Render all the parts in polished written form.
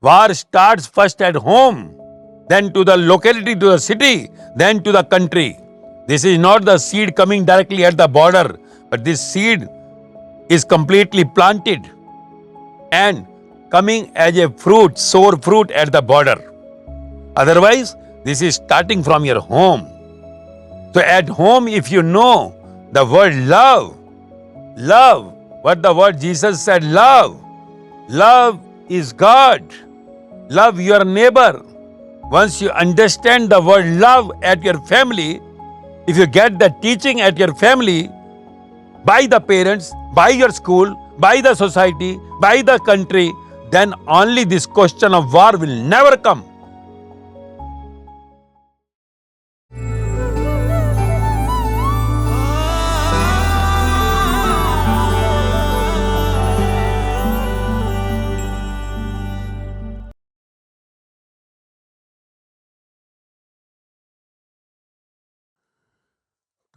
War starts first at home, then to the locality, to the city, then to the country. This is not the seed coming directly at the border, but this seed is completely planted and coming as a fruit, sour fruit at the border. Otherwise, this is starting from your home. So at home, if you know the word love, what the word Jesus said, love is God. Love your neighbor. Once you understand the word love at your family, if you get the teaching at your family, by the parents, by your school, by the society, by the country, then only this question of war will never come.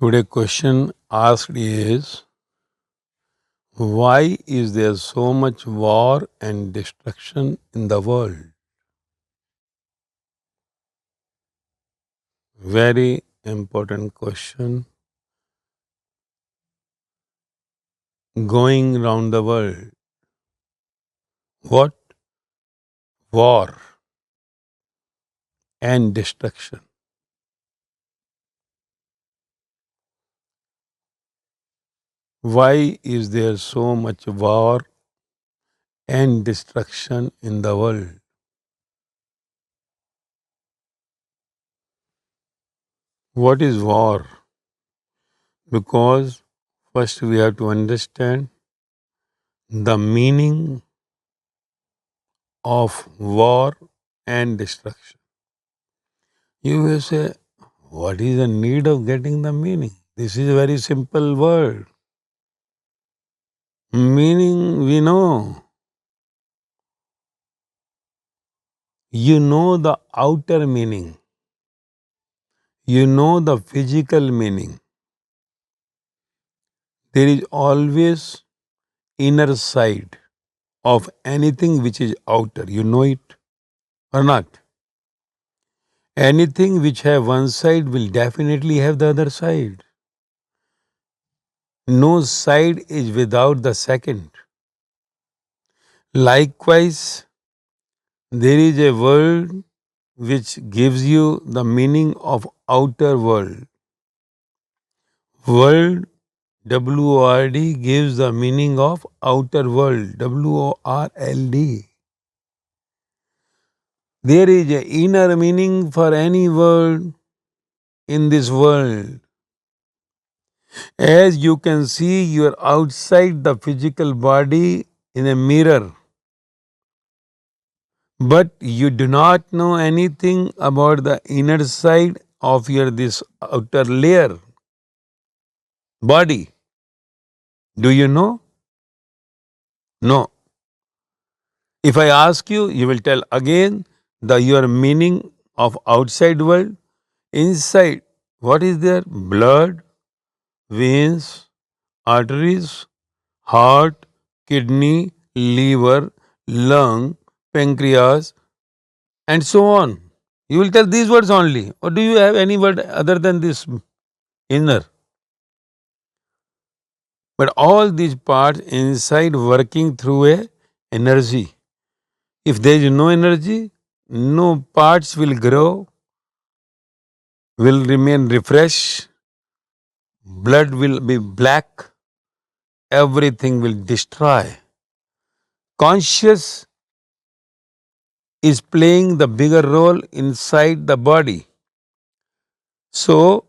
Today question asked is, why is there so much war and destruction in the world? Very important question. Going round the world, what war and destruction? Why is there so much war and destruction in the world? What is war? Because first we have to understand the meaning of war and destruction. You will say, what is the need of getting the meaning? This is a very simple word. Meaning we know. You know the outer meaning. You know the physical meaning. There is always inner side of anything which is outer. You know it or not? Anything which have one side will definitely have the other side. No side is without the second. Likewise, there is a word which gives you the meaning of outer world. World, W-O-R-D, gives the meaning of outer world, W-O-R-L-D. There is an inner meaning for any word in this world. As you can see, you are outside the physical body in a mirror. But you do not know anything about the inner side of your this outer layer, body. Do you know? No. If I ask you, you will tell again your meaning of outside world. Inside, what is there? Blood, veins, arteries, heart, kidney, liver, lung, pancreas, and so on. You will tell these words only. Or do you have any word other than this inner? But all these parts inside working through a energy. If there is no energy, no parts will grow, will remain refreshed, blood will be black, everything will destroy. Conscious is playing the bigger role inside the body. So,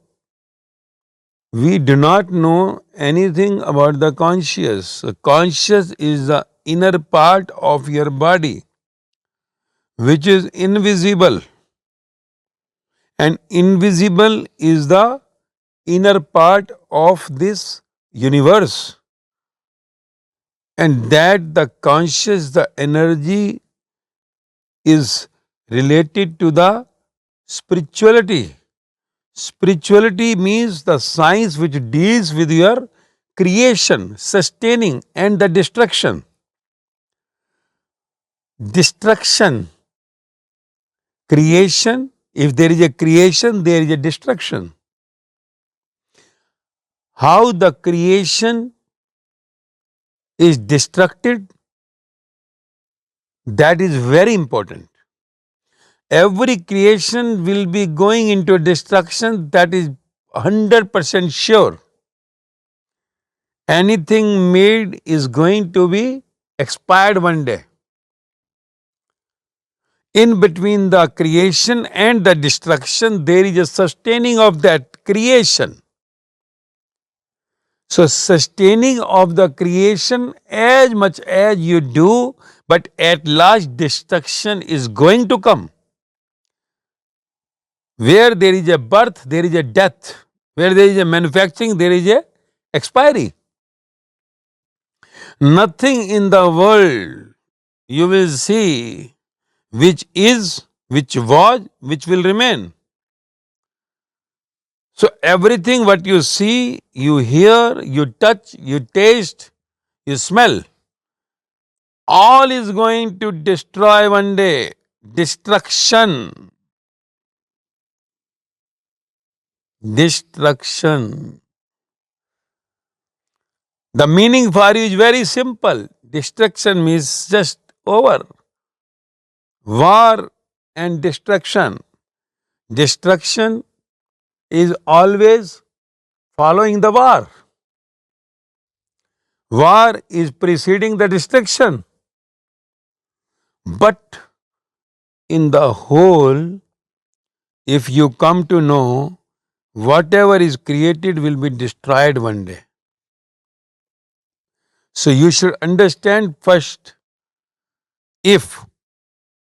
we do not know anything about the conscious. Conscious is the inner part of your body, which is invisible. And invisible is the inner part of this universe. And that the conscious, the energy is related to the spirituality. Spirituality means the science which deals with your creation, sustaining, and the destruction. destruction, creation. If there is a creation, there is a destruction. How the creation is destructed, that is very important. Every creation will be going into destruction, that is 100% sure. Anything made is going to be expired one day. In between the creation and the destruction, there is a sustaining of that creation. So, sustaining of the creation as much as you do, but at last destruction is going to come. Where there is a birth, there is a death. Where there is a manufacturing, there is a expiry. Nothing in the world you will see which is, which was, which will remain. So everything what you see, you hear, you touch, you taste, you smell, all is going to destroy one day. Destruction. Destruction. The meaning for you is very simple. Destruction means just over. War and destruction. Destruction is always following the war. War is preceding the destruction. But in the whole, if you come to know, whatever is created will be destroyed one day. So you should understand first, if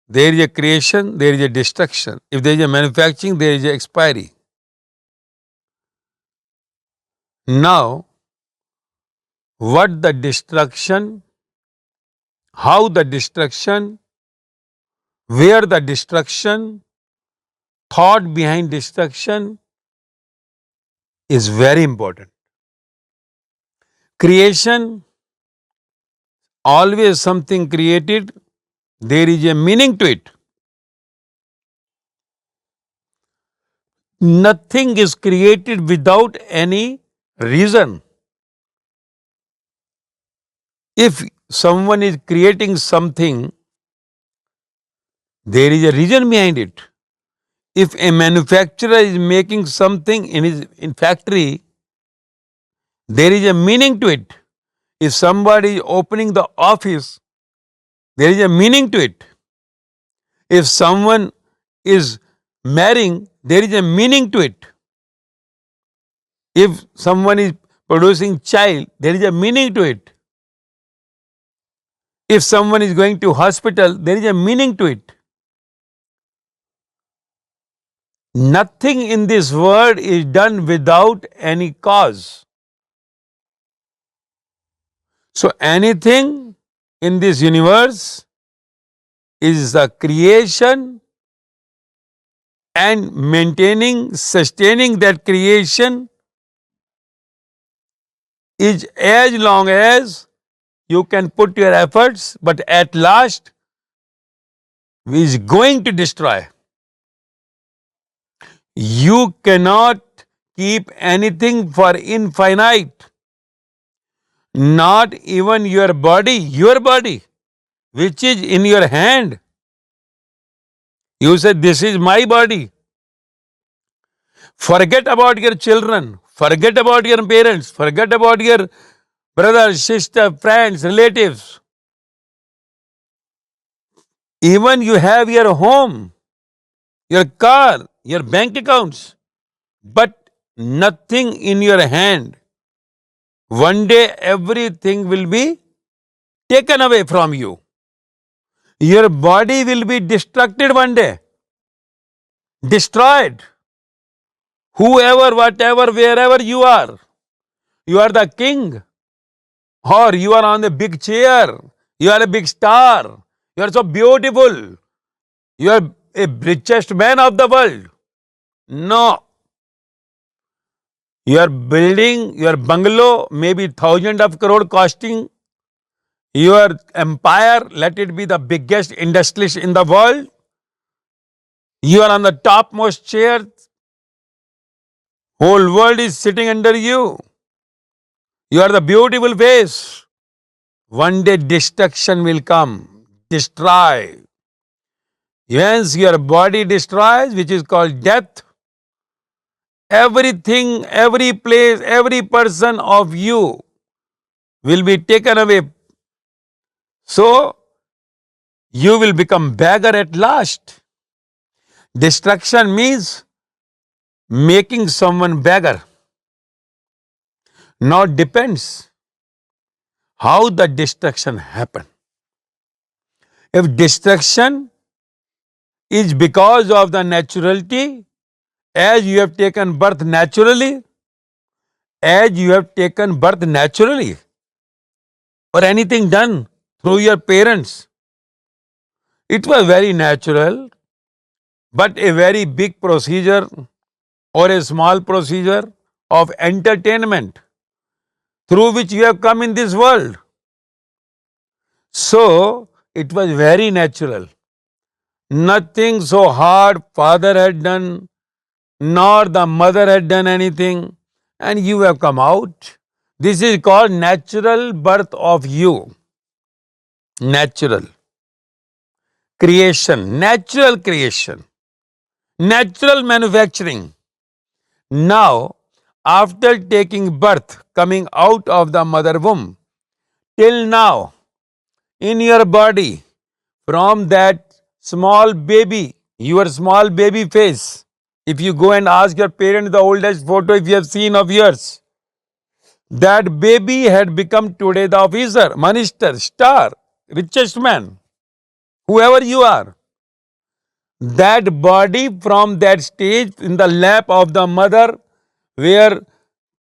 there is a creation, there is a destruction. If there is a manufacturing, there is a expiry. Now, what the destruction, how the destruction, where the destruction, thought behind destruction is very important. Creation, always something created, there is a meaning to it. Nothing is created without any reason. If someone is creating something, there is a reason behind it. If a manufacturer is making something in his factory, there is a meaning to it. If somebody is opening the office, there is a meaning to it. If someone is marrying, there is a meaning to it. If someone is producing child, there is a meaning to it. If someone is going to hospital, there is a meaning to it. Nothing in this world is done without any cause. So anything in this universe is the creation, and maintaining, sustaining that creation is as long as you can put your efforts, but at last is going to destroy. You cannot keep anything for infinite. Not even your body, which is in your hand. You say, this is my body. Forget about your children. Forget about your parents. Forget about your brothers, sisters, friends, relatives. Even you have your home, your car, your bank accounts, but nothing in your hand. One day everything will be taken away from you. Your body will be destructed one day. Destroyed. Whoever, whatever, wherever you are the king, or you are on a big chair, you are a big star, you are so beautiful, you are a richest man of the world. No. You are building your bungalow, maybe 1,000 of crore costing, Your empire, let it be the biggest industry in the world. You are on the topmost chair. Whole world is sitting under you. You are the beautiful face. One day destruction will come. Destroy. Once your body destroys, which is called death, everything, every place, every person of you will be taken away. So, you will become beggar at last. Destruction means making someone beggar. Now depends how the destruction happen. If destruction is because of the naturality, as you have taken birth naturally, or anything done through your parents, it was very natural, but a very big procedure or a small procedure of entertainment through which you have come in this world. So, it was very natural. Nothing so hard father had done, nor the mother had done anything, and you have come out. This is called natural birth of you. Natural creation, natural manufacturing. Now, after taking birth, coming out of the mother womb, till now, in your body, from that small baby, your small baby face, if you go and ask your parents the oldest photo if you have seen of yours, that baby had become today the officer, minister, star, richest man, whoever you are. That body from that stage in the lap of the mother, where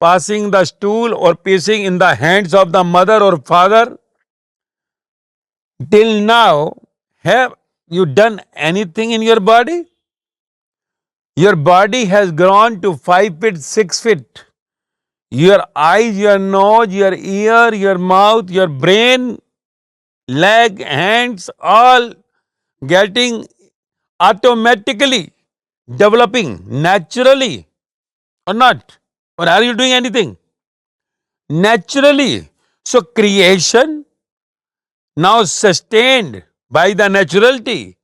passing the stool or pacing in the hands of the mother or father, till now, have you done anything in your body? Your body has grown to 5 feet, 6 feet. Your eyes, your nose, your ear, your mouth, your brain, leg, hands, all getting automatically developing naturally or not? Or are you doing anything? Naturally. So creation now sustained by the naturality.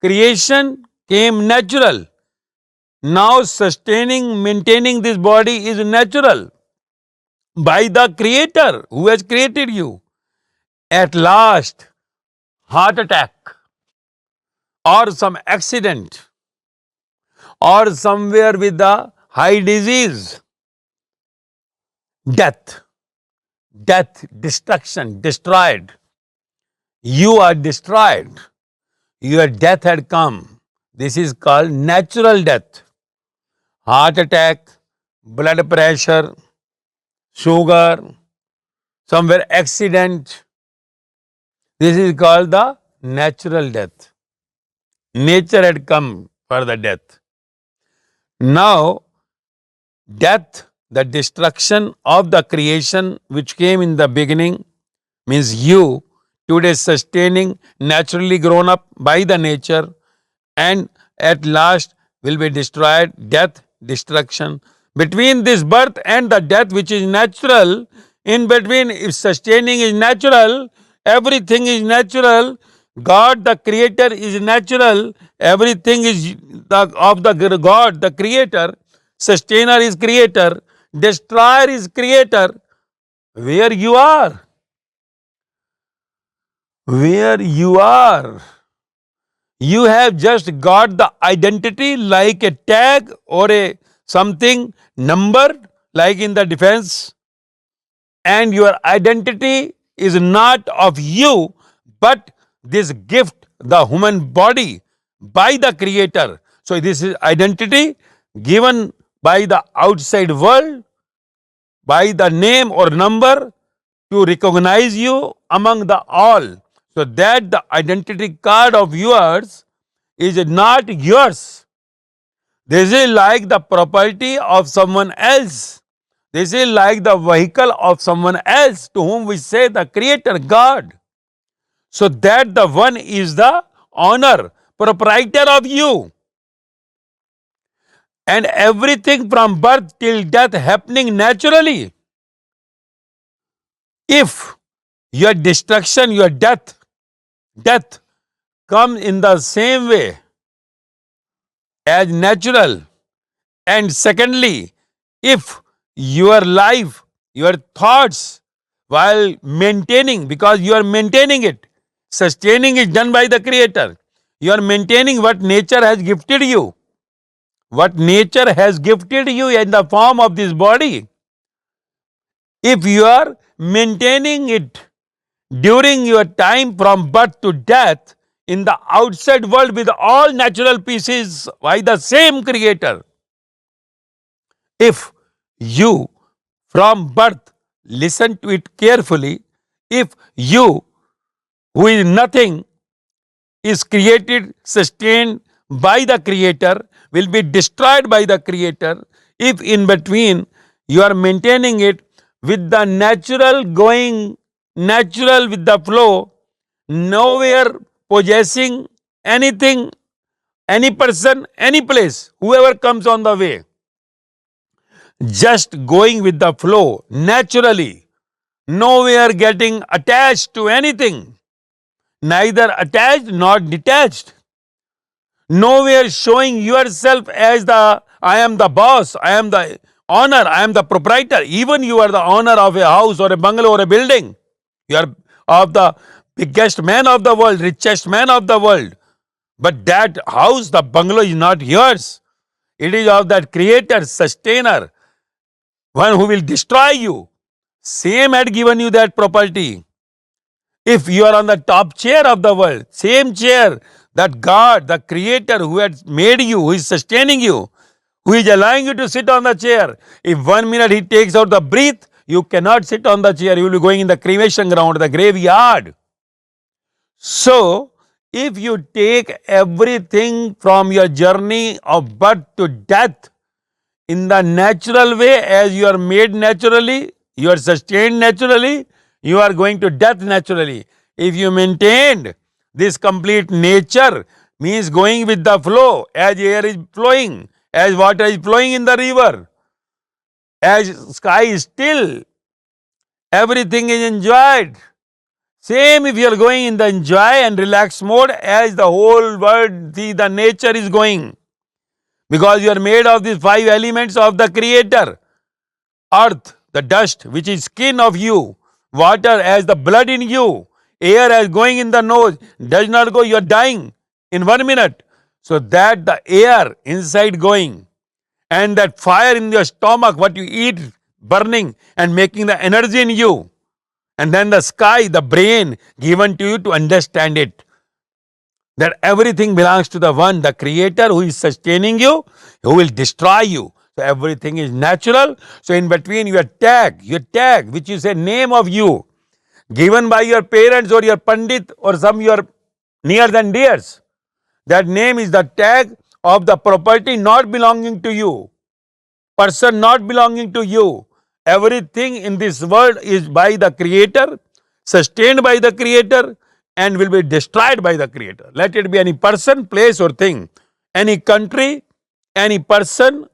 Creation came natural. Now sustaining, maintaining this body is natural by the creator who has created you. At last, heart attack or some accident or somewhere with the high disease, death, destruction, destroyed. You are destroyed. Your death had come. This is called natural death. Heart attack, blood pressure, sugar, somewhere accident. This is called the natural death. Nature had come for the death. Now, death, the destruction of the creation which came in the beginning, means you, today sustaining, naturally grown up by the nature, and at last will be destroyed, death, destruction. Between this birth and the death which is natural, in between, if sustaining is natural, everything is natural, God the creator is natural, everything is of the God the creator, sustainer is creator, destroyer is creator. Where you are? Where you are? You have just got the identity like a tag or a something number like in the defense, and your identity is not of you but this gift, the human body, by the creator. So this is identity given by the outside world, by the name or number, to recognize you among the all. So that the identity card of yours is not yours. This is like the property of someone else. This is like the vehicle of someone else, to whom we say the creator God. So that the one is the owner, proprietor of you. And everything from birth till death happening naturally. If your destruction, your death comes in the same way as natural. And secondly, if your life, your thoughts, while maintaining, because you are maintaining it, sustaining is done by the Creator. You are maintaining what nature has gifted you. What nature has gifted you in the form of this body. If you are maintaining it during your time from birth to death in the outside world with all natural pieces by the same Creator, if you from birth listen to it carefully, if you who is nothing is created, sustained by the Creator, will be destroyed by the Creator, if in between you are maintaining it with the natural going, natural with the flow, nowhere possessing anything, any person, any place, whoever comes on the way, just going with the flow naturally, nowhere getting attached to anything, neither attached nor detached, nowhere showing yourself as the I am the boss, I am the owner, I am the proprietor. Even you are the owner of a house or a bungalow or a building. You are of the biggest man of the world, richest man of the world. But that house, the bungalow is not yours. It is of that Creator, sustainer, one who will destroy you. Same had given you that property. If you are on the top chair of the world, same chair, that God, the Creator who has made you, who is sustaining you, who is allowing you to sit on the chair. If 1 minute he takes out the breath, you cannot sit on the chair. You will be going in the cremation ground, the graveyard. So, if you take everything from your journey of birth to death in the natural way, as you are made naturally, you are sustained naturally, you are going to death naturally. If you maintained this complete nature, means going with the flow, as air is flowing, as water is flowing in the river, as sky is still, everything is enjoyed. Same if you are going in the enjoy and relax mode, as the whole world, see, the nature is going. Because you are made of these 5 elements of the Creator. Earth, the dust, which is skin of you. Water as the blood in you. Air as going in the nose. Does not go, you are dying in 1 minute. So that the air inside going, and that fire in your stomach, what you eat, burning and making the energy in you. And then the sky, the brain given to you to understand it. That everything belongs to the one, the Creator who is sustaining you, who will destroy you. So everything is natural. So in between your tag, which is a name of you, given by your parents or your Pandit or some your nears and dears. That name is the tag of the property not belonging to you, person not belonging to you. Everything in this world is by the Creator, sustained by the Creator, and will be destroyed by the Creator. Let it be any person, place or thing, any country, any person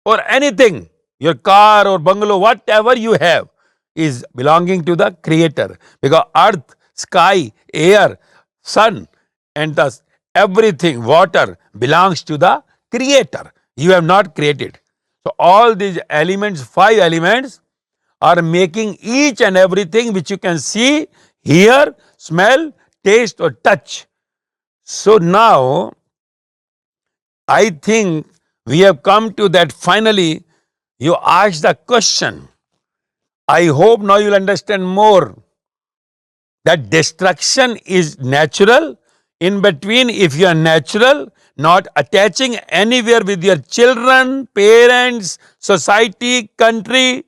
or anything, your car or bungalow, whatever you have is belonging to the Creator. Because earth, sky, air, sun and thus everything, water belongs to the Creator. You have not created. So all these elements, 5 elements, are making each and everything which you can see, hear, smell, taste or touch. So now, I think we have come to that finally. You ask the question. I hope now you will understand more that destruction is natural. In between, if you are natural, not attaching anywhere with your children, parents, society, country,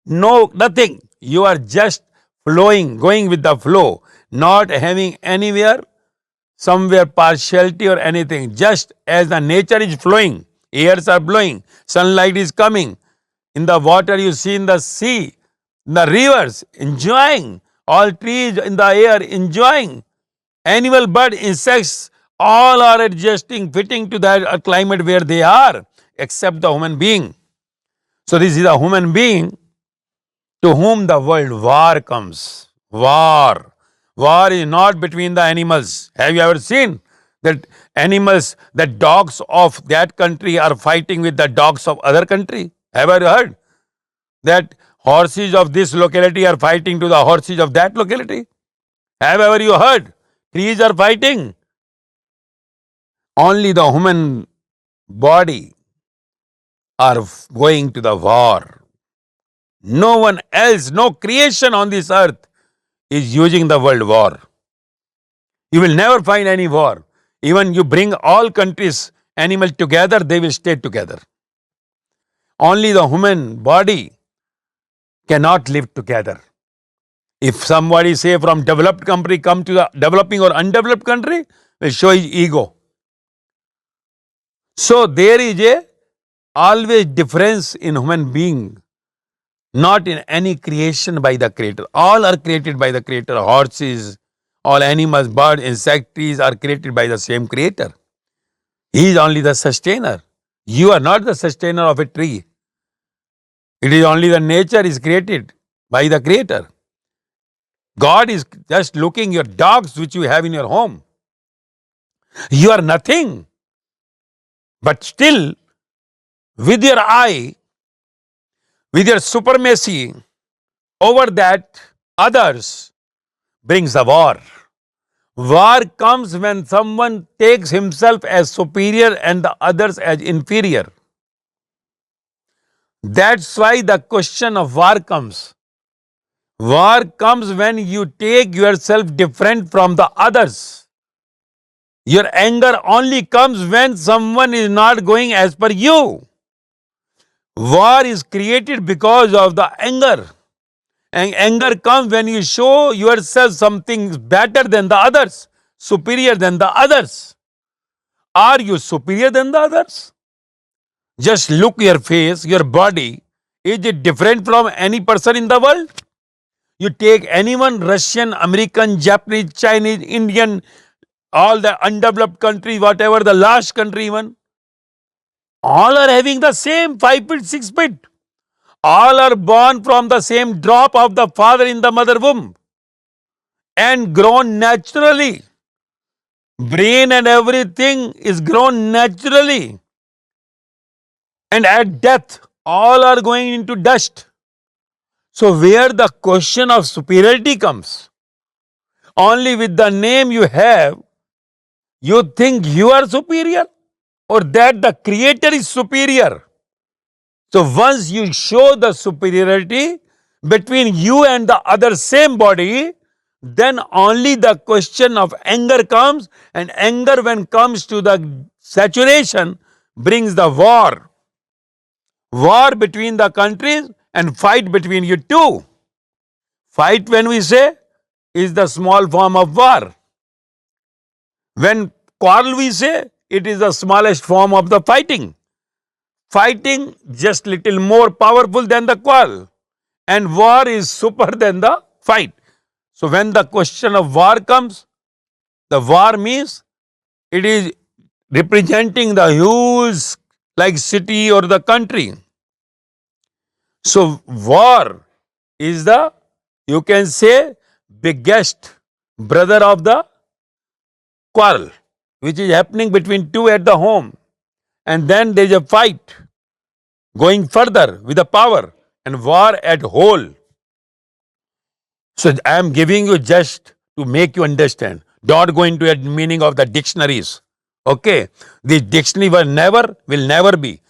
no, nothing. You are just flowing, going with the flow, not having anywhere, somewhere partiality or anything. Just as the nature is flowing, airs are blowing, sunlight is coming. In the water you see, in the sea, in the rivers, enjoying. All trees in the air, enjoying. Animal, bird, insects, all are adjusting, fitting to that climate where they are, except the human being. So this is a human being to whom the word war comes. War. War is not between the animals. Have you ever seen that animals, the dogs of that country are fighting with the dogs of other country? Have you ever heard that horses of this locality are fighting to the horses of that locality? Have ever you heard? Trees are fighting. Only the human body are going to the war. No one else, no creation on this earth is using the word war. You will never find any war. Even you bring all countries, animals together, they will stay together. Only the human body cannot live together. If somebody say from developed country come to the developing or undeveloped country, will show his ego. So there is a always difference in human being, not in any creation by the creator. All are created by the creator. Horses, all animals, birds, insects, trees are created by the same creator. He is only the sustainer. You are not the sustainer of a tree. It is only the nature is created by the creator. God is just looking your dogs which you have in your home. You are nothing. But still, with your eye, with your supremacy over that others, brings the war. War comes when someone takes himself as superior and the others as inferior. That's why the question of war comes. War comes when you take yourself different from the others. Your anger only comes when someone is not going as per you. War is created because of the anger. And anger comes when you show yourself something better than the others, superior than the others. Are you superior than the others? Just look your face, your body. Is it different from any person in the world? You take anyone, Russian, American, Japanese, Chinese, Indian, all the undeveloped country, whatever the last country even, all are having the same 5 feet, 6 feet. All are born from the same drop of the father in the mother womb and grown naturally. Brain and everything is grown naturally. And at death, all are going into dust. So where the question of superiority comes, only with the name you have, you think you are superior or that the creator is superior. So once you show the superiority between you and the other same body, then only the question of anger comes, and anger when comes to the saturation brings the war. War between the countries and fight between you two. Fight, when we say, is the small form of war. When quarrel we say, it is the smallest form of the fighting. Fighting just little more powerful than the quarrel, and war is super than the fight. So when the question of war comes, the war means it is representing the huge like city or the country. So war is the, you can say, biggest brother of the quarrel, which is happening between two at the home. And then there is a fight going further with the power and war at whole. So I am giving you just to make you understand. Don't go into the meaning of the dictionaries. Okay? The dictionary will never be,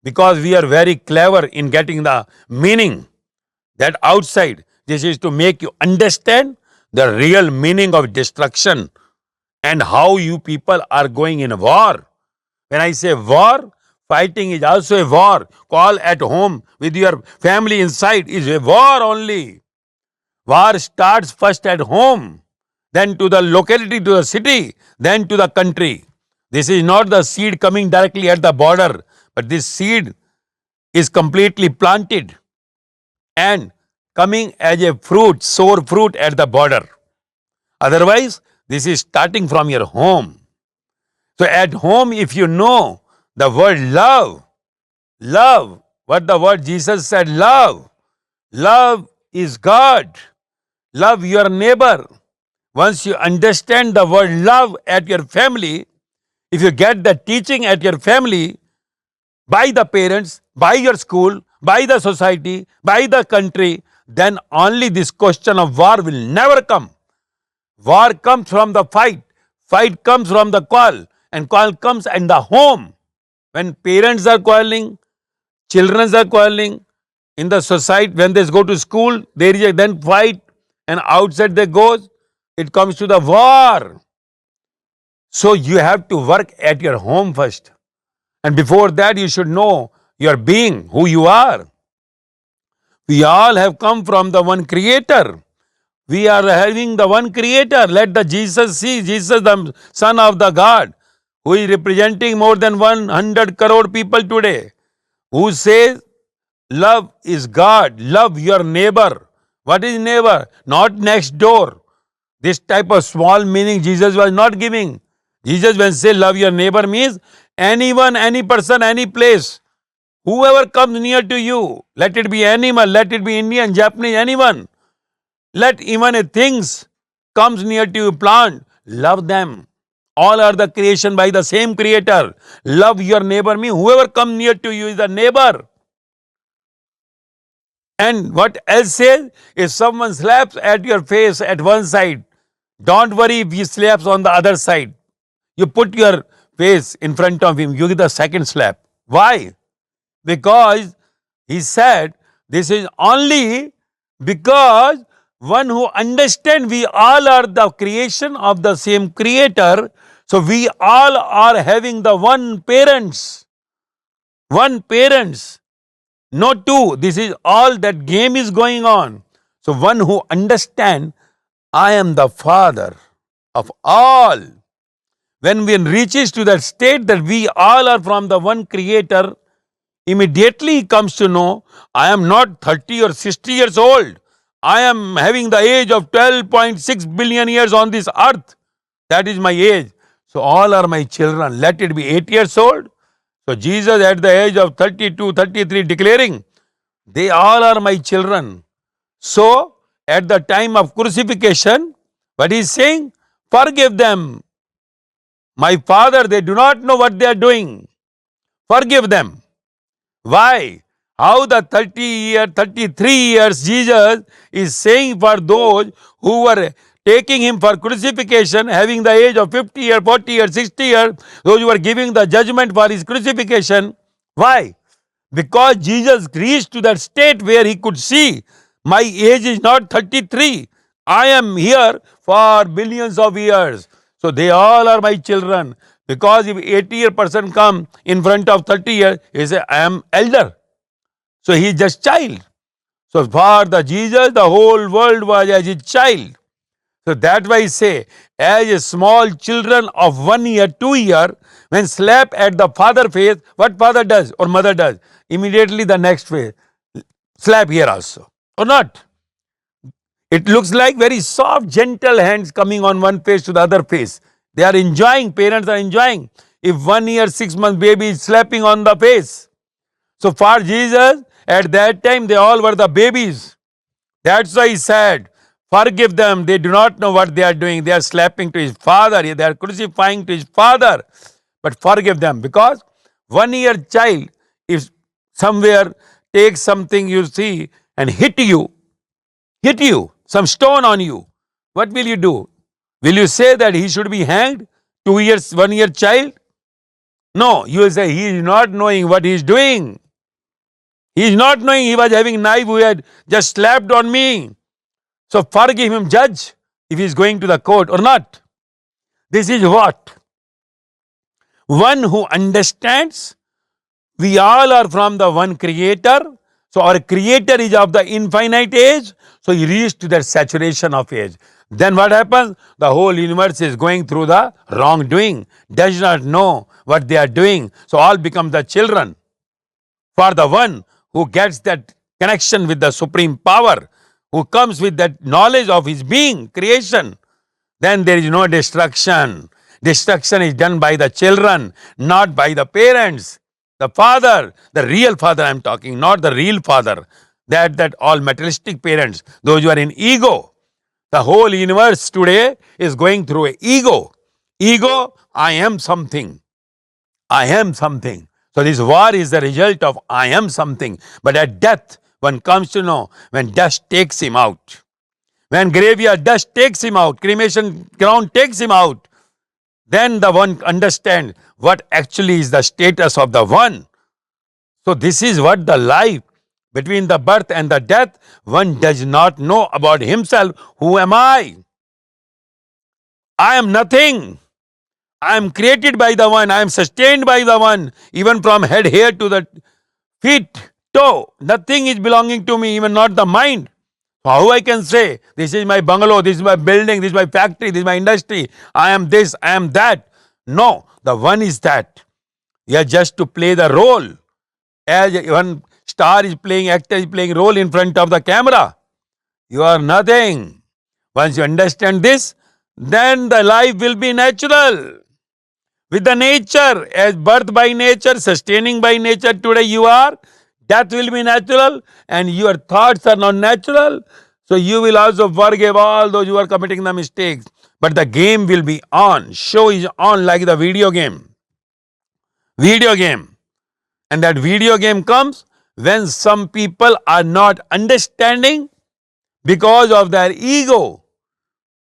because we are very clever in getting the meaning that outside. This is to make you understand the real meaning of destruction and how you people are going in war. When I say war, fighting is also a war. Call at home with your family inside is a war only. War starts first at home, then to the locality, to the city, then to the country. This is not the seed coming directly at the border, but this seed is completely planted and coming as a fruit, sour fruit at the border. Otherwise, This is starting from your home. So at home, if you know the word love, what the word Jesus said, love is God. Love your neighbor. Once you understand the word love at your family, if you get the teaching at your family, by the parents, by your school, by the society, by the country, then only this question of war will never come. War comes from the fight. Fight comes from the quarrel. And quarrel comes in the home. When parents are quarreling, children are quarreling, in the society, when they go to school, there is a then fight, and outside they go, it comes to the war. So you have to work at your home first. And before that, you should know your being, who you are. We all have come from the one creator. We are having the one creator. Let the Jesus see, Jesus the son of the God, who is representing more than 100 crore people today, who says love is God, love your neighbor. What is neighbor? Not next door. This type of small meaning Jesus was not giving. Jesus when say love your neighbor means anyone, any person, any place. Whoever comes near to you, let it be animal, let it be Indian, Japanese, anyone. Let even a things comes near to you, plant, love them. All are the creation by the same creator. Love your neighbor means whoever comes near to you is a neighbor. And what else says? If someone slaps at your face at one side, don't worry if he slaps on the other side. You put your face in front of him, you get the second slap. Why? Because he said this is only because one who understands we all are the creation of the same creator. So we all are having the one parents. One parents. No two. This is all that game is going on. So one who understands I am the father of all. When one reaches to that state that we all are from the one creator, immediately he comes to know I am not 30 or 60 years old. I am having the age of 12.6 billion years on this earth. That is my age. So all are my children. Let it be 8 years old. So Jesus at the age of 32, 33 declaring, they all are my children. So at the time of crucifixion, what he is saying? Forgive them. My Father, they do not know what they are doing. Forgive them. Why? How the 33 years Jesus is saying for those who were taking him for crucifixion, having the age of 50 years, 40 years, 60 years, those who were giving the judgment for his crucifixion. Why? Because Jesus reached to that state where he could see, my age is not 33. I am here for billions of years. So they all are my children. Because if 80-year person come in front of 30 years, he say, I am elder. So he is just child. So for the Jesus, the whole world was as his child. So that's why I say, as a small children of 1 year, 2 year, when slap at the father face, what father does or mother does? Immediately the next face, slap here also. Or not? It looks like very soft, gentle hands coming on one face to the other face. They are enjoying, parents are enjoying. If 1 year, 6 months baby is slapping on the face. So for Jesus, at that time they all were the babies. That's why he said, forgive them, they do not know what they are doing. They are slapping to his father, they are crucifying to his father. But forgive them, because 1 year child, if somewhere takes something you see and hit you, some stone on you, what will you do? Will you say that he should be hanged? 2 years, 1 year child? No, you will say he is not knowing what he is doing. He is not knowing he was having knife who had just slapped on me. So forgive him, judge, if he is going to the court or not. This is what? One who understands we all are from the one creator. So our creator is of the infinite age. So he reached to that saturation of age. Then what happens? The whole universe is going through the wrongdoing, does not know what they are doing. So all become the children. For the one who gets that connection with the supreme power, who comes with that knowledge of his being, creation, then there is no destruction. Destruction is done by the children, not by the parents. The father, the real father I'm talking, not the real father. That all materialistic parents, those who are in ego. The whole universe today is going through an ego. Ego, I am something. I am something. So this war is the result of I am something. But at death, one comes to know when dust takes him out. When graveyard dust takes him out, cremation ground takes him out, then the one understands what actually is the status of the one. So this is what the life between the birth and the death, one does not know about himself. Who am I? I am nothing. I am created by the one. I am sustained by the one. Even from head hair to the feet, toe, nothing is belonging to me, even not the mind. How I can say, this is my bungalow, this is my building, this is my factory, this is my industry, I am this, I am that. No, the one is that. You are just to play the role. As one star is playing, actor is playing role in front of the camera. You are nothing. Once you understand this, then the life will be natural. With the nature, as birth by nature, sustaining by nature, today you are, death will be natural, and your thoughts are not natural. So you will also forgive all those who are committing the mistakes. But the game will be on. Show is on like the video game. Video game. And that video game comes when some people are not understanding because of their ego.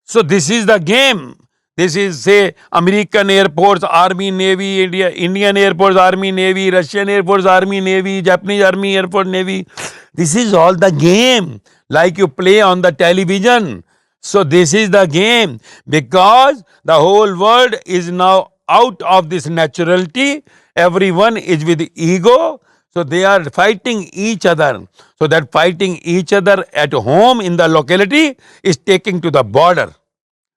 So this is the game. This is, say, American Air Force, Army, Navy, Indian Air Force, Army, Navy, Russian Air Force, Army, Navy, Japanese Army, Air Force, Navy. This is all the game, like you play on the television. So this is the game, because the whole world is now out of this naturality. Everyone is with ego. So they are fighting each other. So that fighting each other at home in the locality is taking to the border.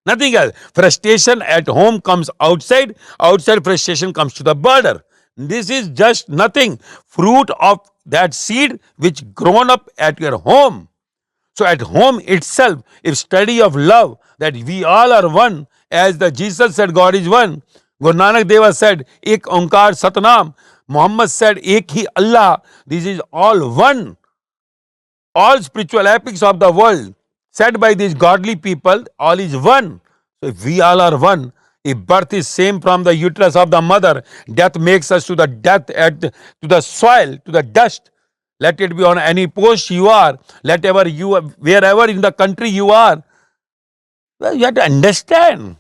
Nothing else. Frustration at home comes outside. Outside frustration comes to the border. This is just nothing. Fruit of that seed which grown up at your home. So at home itself, if study of love, that we all are one, as the Jesus said God is one. Guru Nanak Deva said, Ek Onkar Satnam. Muhammad said, Ek Hi Allah. This is all one. All spiritual epics of the world said by these godly people, all is one. So if we all are one, if birth is same from the uterus of the mother, death makes us to the to the soil, to the dust. Let it be on any post you are, wherever in the country you are. Well, you have to understand.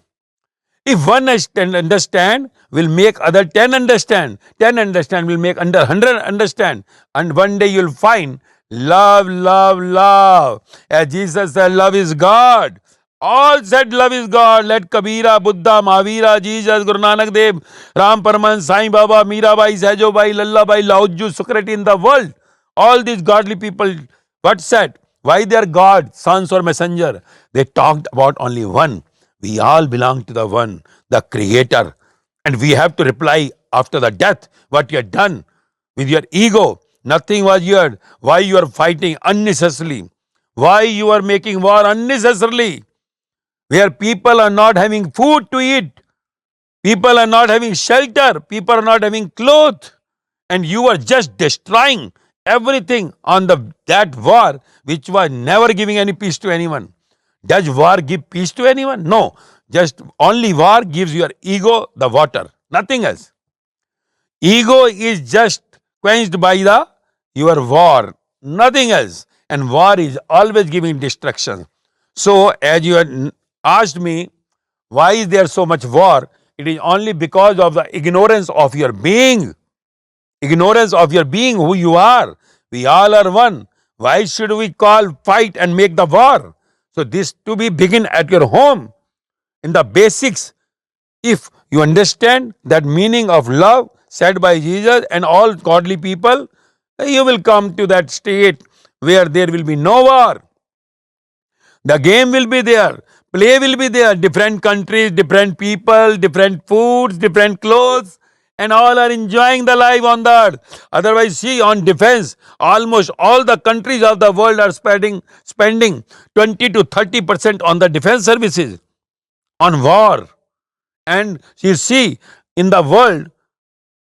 If one understand, will make other 10 understand. 10 understand will make under 100 understand. And one day you'll find love, love, love. As Jesus said, love is God. All said love is God. Let Kabira, Buddha, Mahavira, Jesus, Guru Nanak Dev, Ram Paraman, Sai Baba, Mirabai, Sajobai, Lallabai, Laoju, Socrates in the world. All these godly people, what said? Why they are God, sons or messenger? They talked about only one. We all belong to the one, the creator. And we have to reply after the death what you have done with your ego. Nothing was yours. Why you are fighting unnecessarily? Why you are making war unnecessarily? Where people are not having food to eat. People are not having shelter. People are not having clothes. And you are just destroying everything on that war which was never giving any peace to anyone. Does war give peace to anyone? No. Just only war gives your ego the water. Nothing else. Ego is just quenched by your war. Nothing else. And war is always giving destruction. So as you had asked me, why is there so much war? It is only because of the ignorance of your being. Ignorance of your being, who you are. We all are one. Why should we fight and make the war? So this to be begin at your home. In the basics, if you understand that meaning of love said by Jesus and all godly people, you will come to that state where there will be no war. The game will be there. Play will be there. Different countries, different people, different foods, different clothes, and all are enjoying the life on the earth. Otherwise, see, on defense, almost all the countries of the world are spending 20 to 30% on the defense services. on war. And you see, in the world,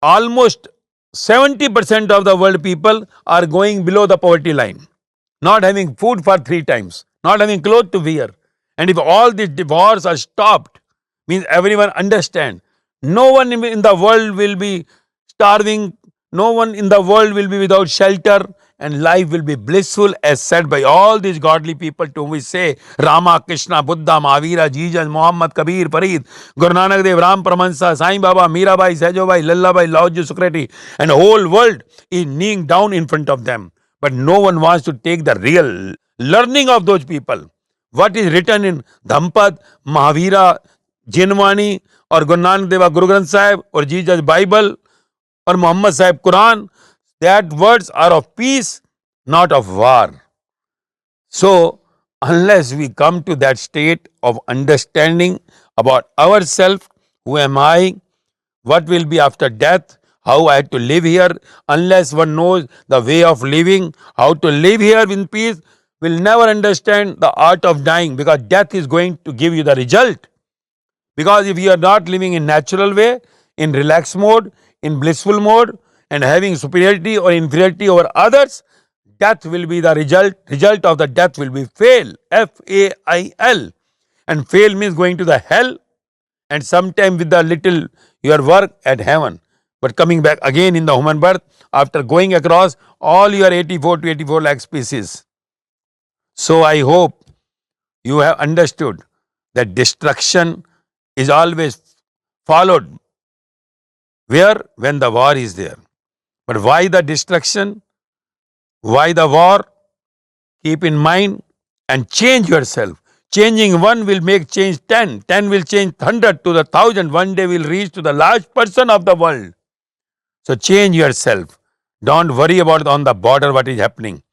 almost 70% of the world people are going below the poverty line, not having food for 3 times, not having clothes to wear. And if all these wars are stopped, means everyone understand, no one in the world will be starving, no one in the world will be without shelter, and life will be blissful, as said by all these godly people to whom we say Rama, Krishna, Buddha, Mahavira, Jesus, Muhammad, Kabir, Farid, Guru Nanak Dev, Ram Paramansa, Sai Baba, Mirabai, Sajobai, Lallabai, Laoju, Socrates, and the whole world is kneeling down in front of them. But no one wants to take the real learning of those people. What is written in Dhampad, Mahavira, Jinwani, or Guru Nanak Deva Guru Granth Sahib, or Jesus Bible, or Muhammad Sahib Quran, that words are of peace, not of war. So, unless we come to that state of understanding about ourselves, who am I, what will be after death, how I have to live here, unless one knows the way of living, how to live here in peace, will never understand the art of dying, because death is going to give you the result. Because if you are not living in natural way, in relaxed mode, in blissful mode, and having superiority or inferiority over others, death will be the result. Result of the death will be fail. Fail. And fail means going to the hell, and sometime with the little your work at heaven. But coming back again in the human birth after going across all your 84 to 84 lakh species. So I hope you have understood that destruction is always followed where? When the war is there. But why the destruction? Why the war? Keep in mind and change yourself. Changing one will make change 10. 10 will change 100 to the 1,000. One day will reach to the large person of the world. So change yourself. Don't worry about on the border what is happening.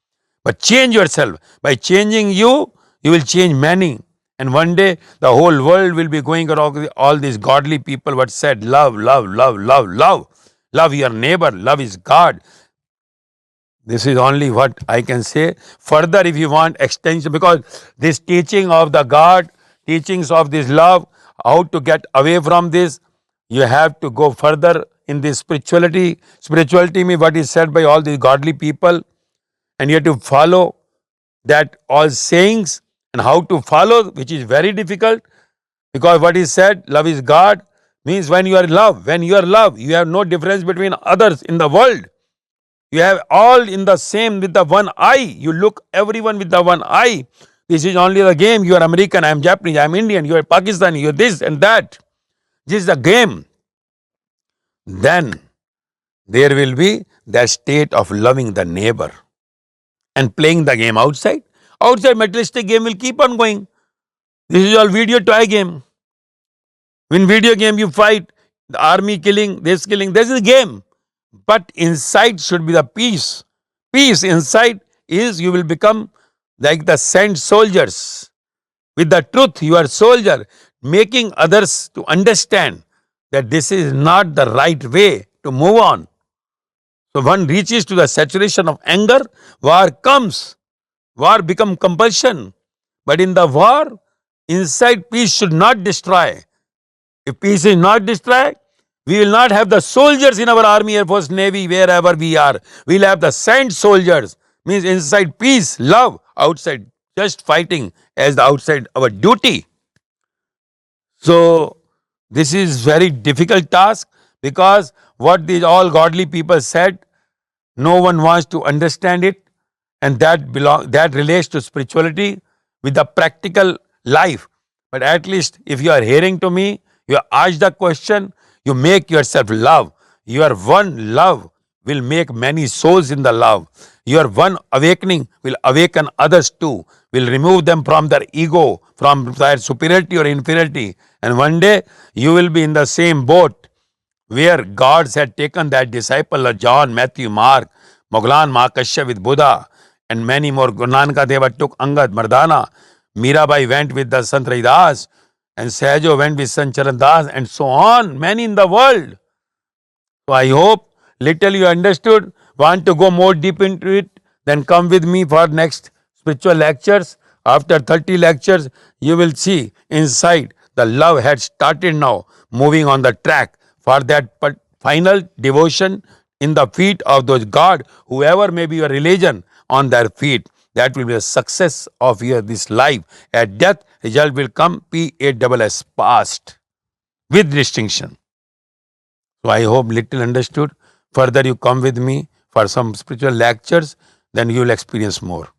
But change yourself. By changing you, you will change many. And one day the whole world will be going around all these godly people what said love, love, love, love, love. Love your neighbor. Love is God. This is only what I can say. Further, if you want extension, because this teaching of the God, teachings of this love, how to get away from this, you have to go further in this spirituality. Spirituality means what is said by all these godly people, and you have to follow that all sayings and how to follow, which is very difficult, because what is said, love is God, means when you are love, you have no difference between others in the world. You have all in the same with the one eye. You look everyone with the one eye. This is only the game. You are American, I am Japanese, I am Indian, you are Pakistani, you are this and that. This is the game. Then there will be that state of loving the neighbor and playing the game outside. Outside materialistic game will keep on going. This is all video toy game. In video game you fight, the army killing, this is a game. But inside should be the peace. Peace inside is you will become like the sent soldiers. With the truth, you are soldier, making others to understand that this is not the right way to move on. So one reaches to the saturation of anger, war comes. War becomes compulsion. But in the war, inside peace should not destroy. If peace is not destroyed, we will not have the soldiers in our army, air force, navy, wherever we are. We will have the sent soldiers. Means inside peace, love, outside just fighting as the outside our duty. So this is very difficult task, because what these all godly people said, no one wants to understand it, and that relates to spirituality with the practical life. But at least if you are hearing to me, you ask the question, you make yourself love. Your one love will make many souls in the love. Your one awakening will awaken others too, will remove them from their ego, from their superiority or inferiority. And one day you will be in the same boat where gods had taken that disciple of John, Matthew, Mark, Moghlan, Mahakashya with Buddha, and many more. Guru Nanak Deva took Angad, Mardana, Mirabai went with the Sant Raidas, and Sahajo went with Sant Charan Das, and so on, many in the world. So I hope little you understood. Want to go more deep into it, then come with me for next spiritual lectures. After 30 lectures, you will see inside The love had started now, moving on the track for that final devotion in the feet of those God, whoever may be your religion, on their feet. That will be the success of your this life. At death, result will come PASS, passed, with distinction. So I hope little understood. Further, you come with me for some spiritual lectures, then you will experience more.